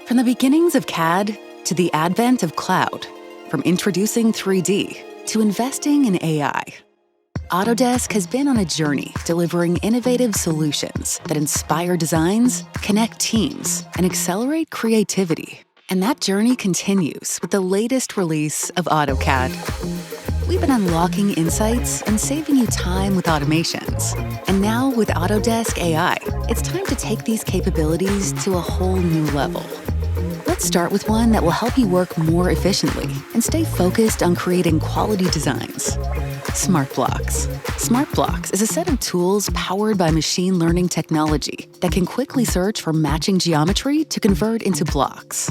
From the beginnings of CAD to the advent of cloud, from introducing 3D to investing in AI, Autodesk has been on a journey delivering innovative solutions that inspire designs, connect teams, and accelerate creativity. And that journey continues with the latest release of AutoCAD. We've been unlocking insights and saving you time with automations. And now with Autodesk AI, it's time to take these capabilities to a whole new level. Let's start with one that will help you work more efficiently and stay focused on creating quality designs. Smart Blocks. Smart Blocks is a set of tools powered by machine learning technology that can quickly search for matching geometry to convert into blocks.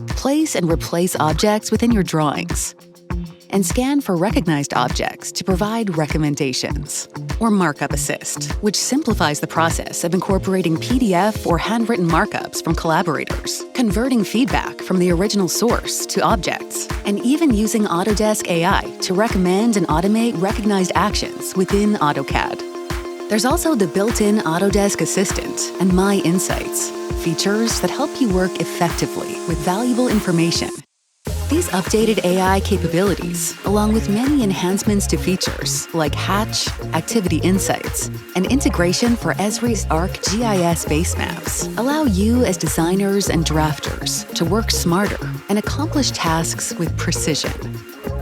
Place and replace objects within your drawings, and scan for recognized objects to provide recommendations. Or Markup Assist, which simplifies the process of incorporating PDF or handwritten markups from collaborators, converting feedback from the original source to objects, and even using Autodesk AI to recommend and automate recognized actions within AutoCAD. There's also the built-in Autodesk Assistant and My Insights, features that help you work effectively with valuable information. These updated AI capabilities, along with many enhancements to features like Hatch, Activity Insights, and integration for Esri's ArcGIS base maps, allow you as designers and drafters to work smarter and accomplish tasks with precision.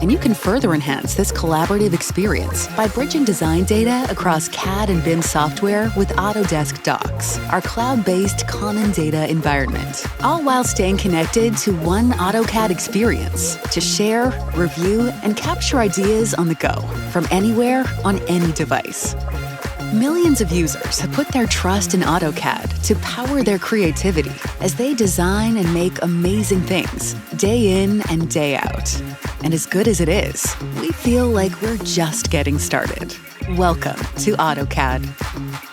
And you can further enhance this collaborative experience by bridging design data across CAD and BIM software with Autodesk Docs, our cloud-based common data environment, all while staying connected to one AutoCAD experience to share, review, and capture ideas on the go, from anywhere on any device. Millions of users have put their trust in AutoCAD to power their creativity as they design and make amazing things day in and day out. And as good as it is, we feel like we're just getting started. Welcome to AutoCAD.